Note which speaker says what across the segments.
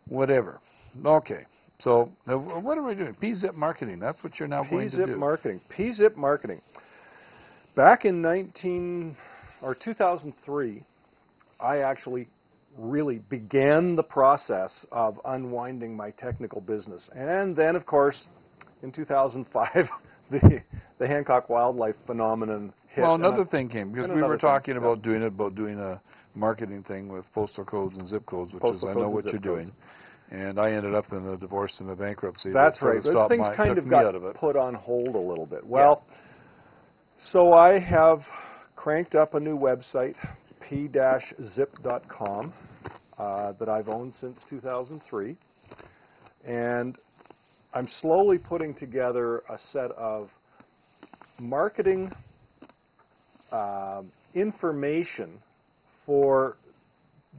Speaker 1: whatever. Okay. So what are we doing? P-Zip marketing. That's what you're now going to do.
Speaker 2: P-Zip marketing. P-Zip marketing. Back in 2003, I actually really began the process of unwinding my technical business. And then, of course, in 2005, the Hancock wildlife phenomenon hit.
Speaker 1: Well, another thing came, because we were talking about doing a marketing thing with postal codes and zip codes, which is I know what you're doing. And I ended up in a divorce and a bankruptcy.
Speaker 2: That's right. Those things kind of got put on hold a little bit. Well, so I have cranked up a new website, p-zip.com, that I've owned since 2003. And I'm slowly putting together a set of marketing information for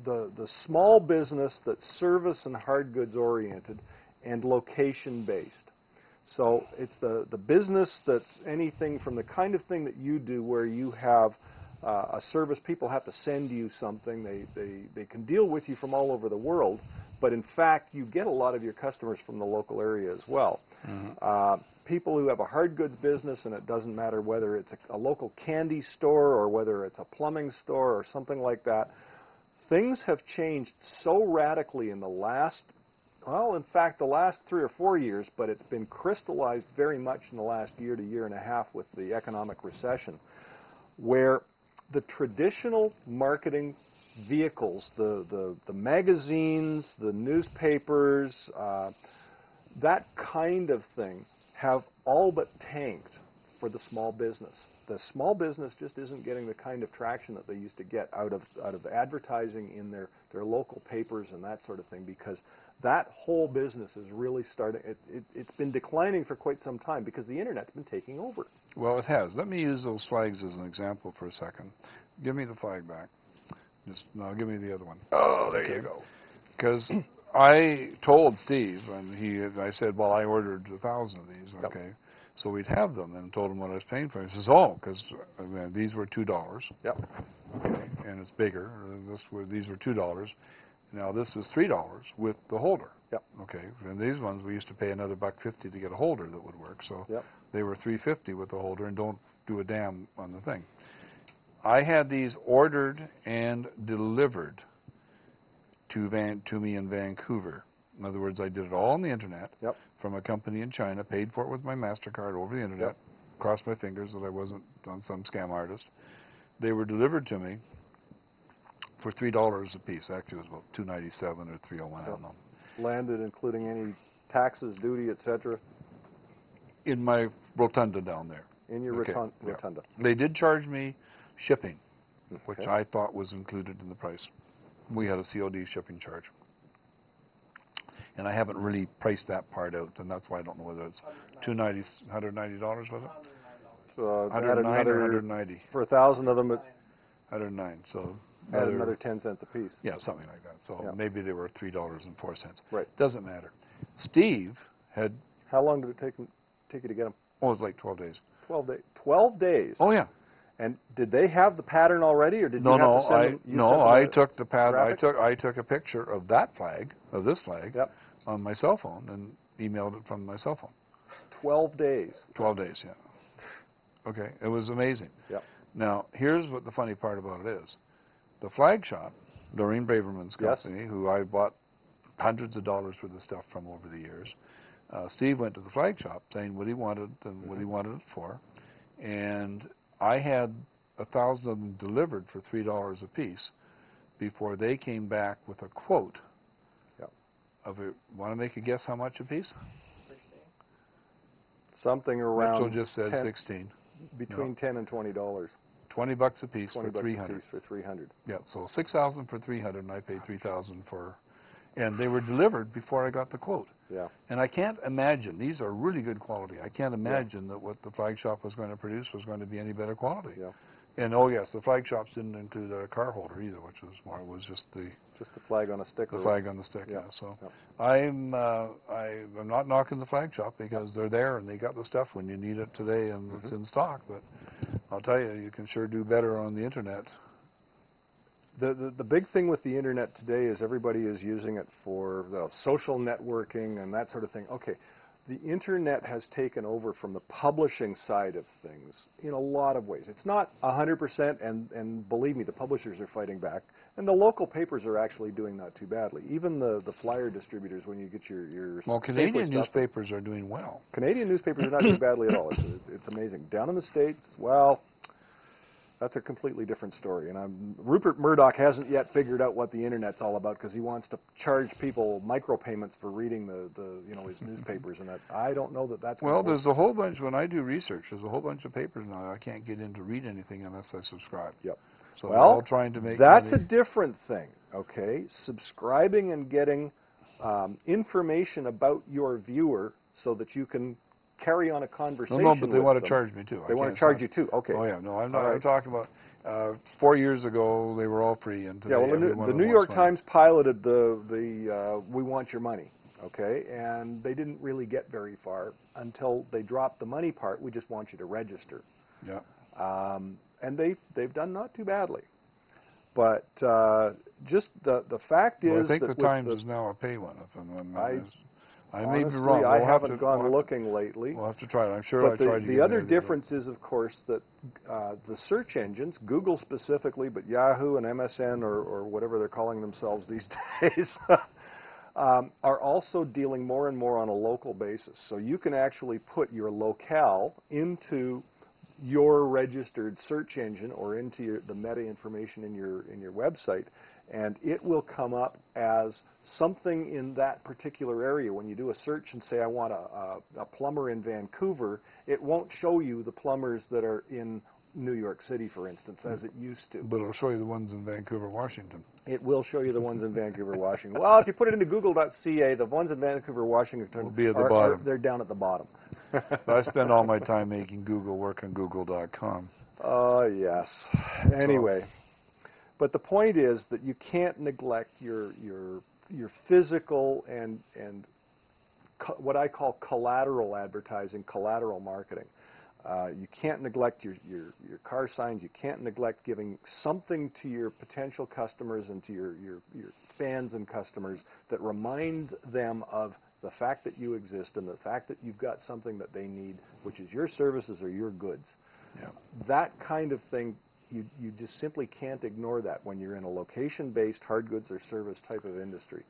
Speaker 2: the small business that's service and hard goods oriented and location based. So it's the business that's anything from the kind of thing that you do where you have a service, people have to send you something, they can deal with you from all over the world, but in fact you get a lot of your customers from the local area as well. People who have a hard goods business, and it doesn't matter whether it's a local candy store or whether it's a plumbing store or something like that. Things have changed so radically in the last, well, in fact, the last 3 or 4 years, but it's been crystallized very much in the last year to year and a half with the economic recession, where the traditional marketing vehicles, the magazines, the newspapers, that kind of thing have all but tanked for the small business. The small business just isn't getting the kind of traction that they used to get out of advertising in their local papers and that sort of thing, because that whole business is really starting, it's been declining for quite some time because the internet's been taking over.
Speaker 1: Well, it has. Let me use those flags as an example for a second. Give me the flag back. No, give me the other one.
Speaker 2: Oh, there you go.
Speaker 1: Because I told Steve, and I said, well, I ordered 1,000 of these, okay. Yep. So we'd have them, and told him what I was paying for. He says, oh, because these were $2.
Speaker 2: Yep.
Speaker 1: Okay, and it's bigger. These were $2. Now this was $3 with the holder.
Speaker 2: Yep.
Speaker 1: Okay, and these ones we used to pay another $1.50 to get a holder that would work. So
Speaker 2: yep.
Speaker 1: They were $3.50 with the holder, and don't do a damn on the thing. I had these ordered and delivered to me in Vancouver. In other words, I did it all on the internet.
Speaker 2: Yep.
Speaker 1: From a company in China, paid for it with my MasterCard over the internet. Yep. Crossed my fingers that I wasn't on some scam artist. They were delivered to me for $3 a piece. Actually, it was about $2.97 or $3.01. I don't know.
Speaker 2: Landed, including any taxes, duty, etc.
Speaker 1: In my rotunda down there.
Speaker 2: In your rotunda.
Speaker 1: They did charge me shipping, which I thought was included in the price. We had a COD shipping charge. And I haven't really priced that part out, and that's why I don't know whether it's $190, was it?
Speaker 2: So
Speaker 1: 109 or 190.
Speaker 2: For 1,000 of them,
Speaker 1: 109. So
Speaker 2: another 10 cents a piece.
Speaker 1: Yeah, something like that. So maybe they were $3.04.
Speaker 2: Right.
Speaker 1: Doesn't matter. Steve had.
Speaker 2: How long did it take you to get them?
Speaker 1: Oh, it was like 12 days.
Speaker 2: 12 days. 12 days.
Speaker 1: Oh yeah.
Speaker 2: And did they have the pattern already, or did you have to send them?
Speaker 1: No, I took the pattern. I took a picture of that flag, of this flag,
Speaker 2: yep.
Speaker 1: on my cell phone and emailed it from my cell phone.
Speaker 2: 12 days.
Speaker 1: 12 days, yeah. Okay, it was amazing.
Speaker 2: Yep.
Speaker 1: Now, here's what the funny part about it is. The flag shop, Doreen Braverman's company, who I bought hundreds of dollars worth of stuff from over the years, Steve went to the flag shop saying what he wanted and what he wanted it for, and I had 1,000 of them delivered for $3 a piece before they came back with a quote. Want to make a guess how much a piece?
Speaker 3: 16.
Speaker 2: Something around.
Speaker 1: Mitchell just said 16.
Speaker 2: Between $10 and $20.
Speaker 1: $20 a piece for 300.
Speaker 2: $20 a piece for 300.
Speaker 1: Yeah, so 6,000 for 300, and I paid 3,000 for, and they were delivered before I got the quote.
Speaker 2: Yeah.
Speaker 1: And I can't imagine, these are really good quality. I can't imagine that what the flag shop was going to produce was going to be any better quality.
Speaker 2: Yeah.
Speaker 1: And oh yes, the flag shops didn't include a car holder either, which was more. It was just the
Speaker 2: flag on a stick.
Speaker 1: The flag on the stick. Yeah. So I'm not knocking the flag shop because they're there and they got the stuff when you need it today and it's in stock. But I'll tell you, you can sure do better on the internet
Speaker 2: The big thing with the internet today is everybody is using it for social networking and that sort of thing. Okay, the internet has taken over from the publishing side of things in a lot of ways. It's not 100%, and believe me, the publishers are fighting back, and the local papers are actually doing not too badly. Even the flyer distributors, when you get your
Speaker 1: well, Canadian newspapers are doing well.
Speaker 2: Canadian newspapers are not doing badly at all. It's amazing. Down in the States, well, that's a completely different story. And Rupert Murdoch hasn't yet figured out what the internet's all about, because he wants to charge people micropayments for reading his newspapers, and that I don't know that that's.
Speaker 1: Well, there's a whole bunch. When I do research, there's a whole bunch of papers now I can't get in to read anything unless I subscribe.
Speaker 2: Yep.
Speaker 1: So well, we're all trying to make.
Speaker 2: That's a different thing. Okay, subscribing and getting information about your viewer so that you can carry on a conversation.
Speaker 1: No, but they want
Speaker 2: to
Speaker 1: charge me too.
Speaker 2: They want to charge you too. Okay.
Speaker 1: Oh yeah, no, I'm not. I'm talking about 4 years ago they were all free, and today
Speaker 2: the New York Times piloted the We Want Your Money. Okay, and they didn't really get very far until they dropped the money part. We just want you to register.
Speaker 1: Yeah.
Speaker 2: And they've done not too badly, but just the fact is
Speaker 1: I think
Speaker 2: that
Speaker 1: the Times is now a pay one. I may be
Speaker 2: honestly,
Speaker 1: wrong.
Speaker 2: I haven't gone looking lately.
Speaker 1: We'll have to try it. I'm sure I tried to.
Speaker 2: The other difference is, of course, that the search engines, Google specifically, but Yahoo and MSN or whatever they're calling themselves these days, are also dealing more and more on a local basis. So you can actually put your locale into your registered search engine or into the meta information in your website, and it will come up as something in that particular area. When you do a search and say, I want a plumber in Vancouver, it won't show you the plumbers that are in New York City, for instance, as it used to.
Speaker 1: But it'll show you the ones in Vancouver, Washington.
Speaker 2: It will show you the ones in Vancouver, Washington. Well, if you put it into google.ca, the ones in Vancouver, Washington
Speaker 1: will be at the bottom.
Speaker 2: They're down at the bottom.
Speaker 1: I spend all my time making Google work on google.com.
Speaker 2: Oh, yes. Anyway, but the point is that you can't neglect your physical and what I call collateral advertising, collateral marketing. You can't neglect your car signs. You can't neglect giving something to your potential customers and to your fans and customers that reminds them of the fact that you exist and the fact that you've got something that they need, which is your services or your goods.
Speaker 1: Yeah.
Speaker 2: That kind of thing, you just simply can't ignore that when you're in a location-based hard goods or service type of industry.